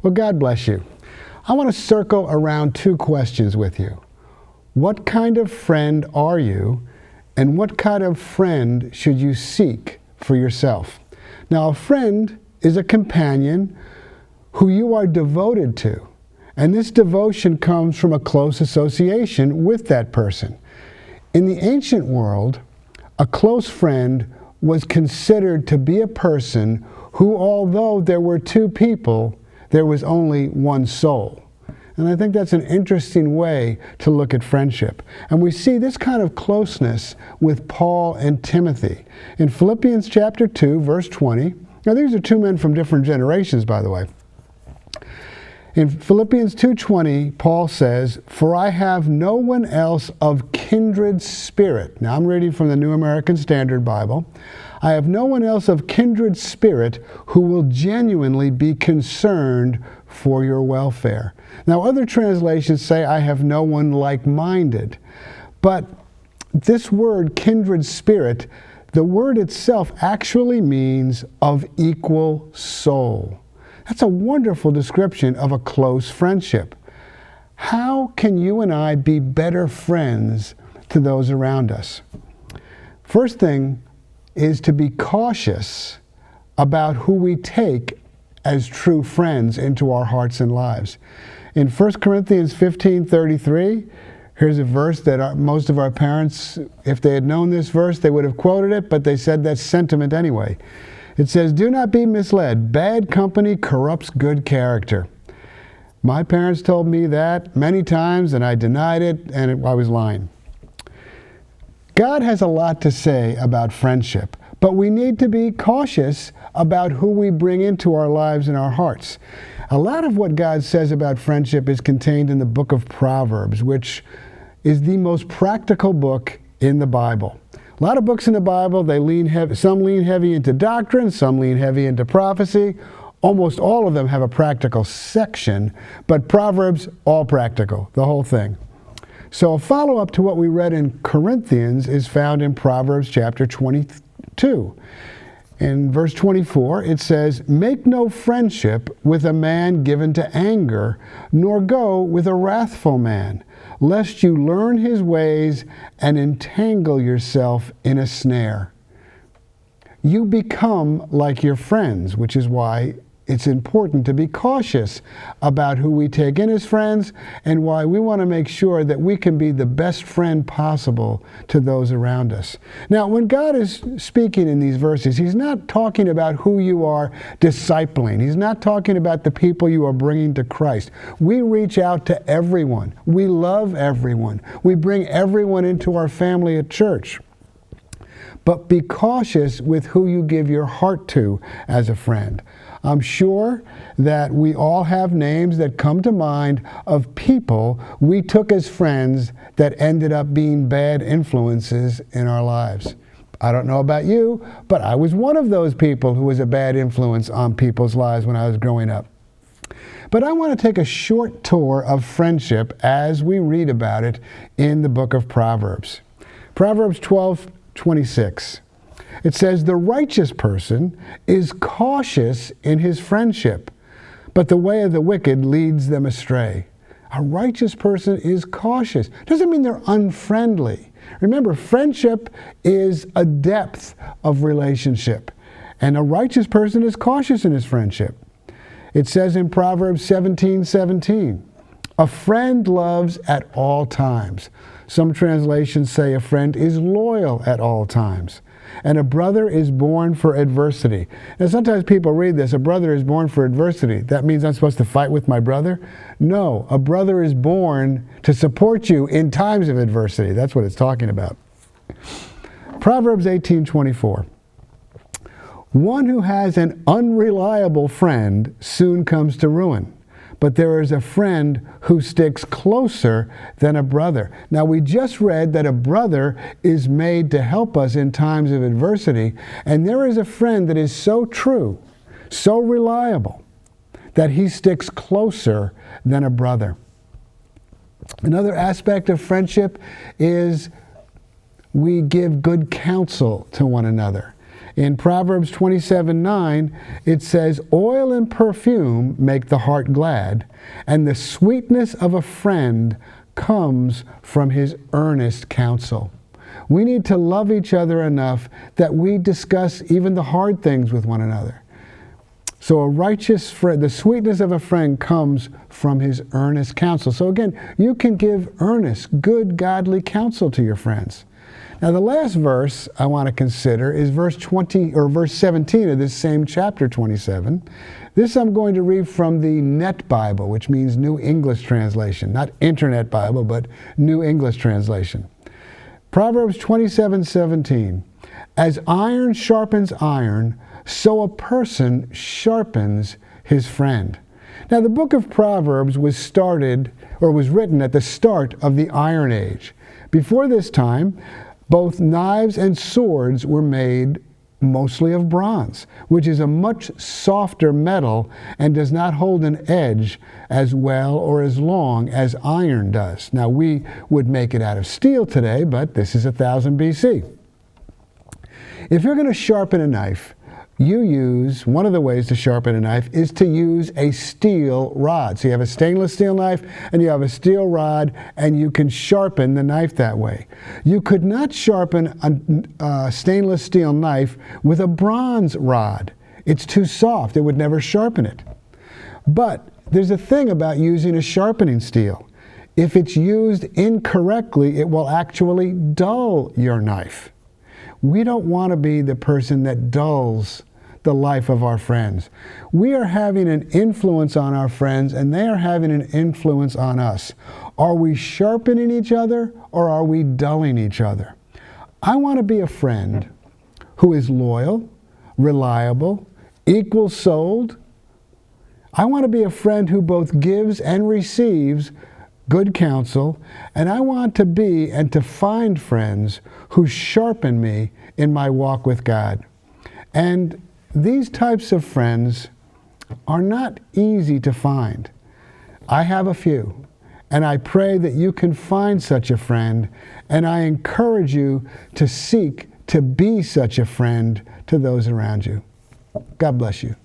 Well, God bless you. I want to circle around two questions with you. What kind of friend are you, and what kind of friend should you seek for yourself? Now, a friend is a companion who you are devoted to, and this devotion comes from a close association with that person. In the ancient world, a close friend was considered to be a person who, although there were two people, there was only one soul. And I think that's an interesting way to look at friendship. And we see this kind of closeness with Paul and Timothy. In Philippians chapter 2, verse 20, now these are two men from different generations, by the way. In Philippians 2:20, Paul says, "For I have no one else of kindred spirit." Now I'm reading from the New American Standard Bible. "I have no one else of kindred spirit who will genuinely be concerned for your welfare." Now other translations say, "I have no one like-minded." But this word, kindred spirit, the word itself actually means of equal soul. That's a wonderful description of a close friendship. How can you and I be better friends to those around us? First thing is to be cautious about who we take as true friends into our hearts and lives. In 1 Corinthians 15:33, here's a verse that most of our parents, if they had known this verse, they would have quoted it, but they said that's sentiment anyway. It says, "Do not be misled. Bad company corrupts good character." My parents told me that many times, and I denied it, and I was lying. God has a lot to say about friendship, but we need to be cautious about who we bring into our lives and our hearts. A lot of what God says about friendship is contained in the book of Proverbs, which is the most practical book in the Bible. A lot of books in the Bible, some lean heavy into doctrine, some lean heavy into prophecy. Almost all of them have a practical section, but Proverbs, all practical, the whole thing. So a follow-up to what we read in Corinthians is found in Proverbs chapter 22. In verse 24, it says, "Make no friendship with a man given to anger, nor go with a wrathful man, lest you learn his ways and entangle yourself in a snare." You become like your friends, which is why it's important to be cautious about who we take in as friends, and why we want to make sure that we can be the best friend possible to those around us. Now, when God is speaking in these verses, He's not talking about who you are discipling. He's not talking about the people you are bringing to Christ. We reach out to everyone. We love everyone. We bring everyone into our family at church. But be cautious with who you give your heart to as a friend. I'm sure that we all have names that come to mind of people we took as friends that ended up being bad influences in our lives. I don't know about you, but I was one of those people who was a bad influence on people's lives when I was growing up. But I want to take a short tour of friendship as we read about it in the book of Proverbs. Proverbs 12:26. It says, "The righteous person is cautious in his friendship, but the way of the wicked leads them astray." A righteous person is cautious. Doesn't mean they're unfriendly. Remember, friendship is a depth of relationship, and a righteous person is cautious in his friendship. It says in Proverbs 17:17, "A friend loves at all times." Some translations say a friend is loyal at all times. And a brother is born for adversity. Now sometimes people read this, a brother is born for adversity. That means I'm supposed to fight with my brother? No, a brother is born to support you in times of adversity. That's what it's talking about. Proverbs 18:24. "One who has an unreliable friend soon comes to ruin, but there is a friend who sticks closer than a brother." Now, we just read that a brother is made to help us in times of adversity, and there is a friend that is so true, so reliable, that he sticks closer than a brother. Another aspect of friendship is we give good counsel to one another. In Proverbs 27:9, it says, "Oil and perfume make the heart glad, and the sweetness of a friend comes from his earnest counsel." We need to love each other enough that we discuss even the hard things with one another. So a righteous friend, the sweetness of a friend comes from his earnest counsel. So again, you can give earnest, good, godly counsel to your friends. Now the last verse I want to consider is verse 17 of this same chapter 27. This I'm going to read from the Net Bible, which means New English Translation. Not Internet Bible, but New English Translation. Proverbs 27:17. "As iron sharpens iron, so a person sharpens his friend." Now the book of Proverbs was written at the start of the Iron Age. Before this time, both knives and swords were made mostly of bronze, which is a much softer metal and does not hold an edge as well or as long as iron does. Now we would make it out of steel today, but this is 1000 BC. If you're going to sharpen a knife, one of the ways to sharpen a knife is to use a steel rod. So you have a stainless steel knife and you have a steel rod, and you can sharpen the knife that way. You could not sharpen a stainless steel knife with a bronze rod. It's too soft. It would never sharpen it. But there's a thing about using a sharpening steel. If it's used incorrectly, it will actually dull your knife. We don't want to be the person that dulls the life of our friends. We are having an influence on our friends, and they are having an influence on us. Are we sharpening each other, or are we dulling each other? I want to be a friend who is loyal, reliable, equal-souled. I want to be a friend who both gives and receives good counsel, and I want to be and to find friends who sharpen me in my walk with God. And these types of friends are not easy to find. I have a few, and I pray that you can find such a friend, and I encourage you to seek to be such a friend to those around you. God bless you.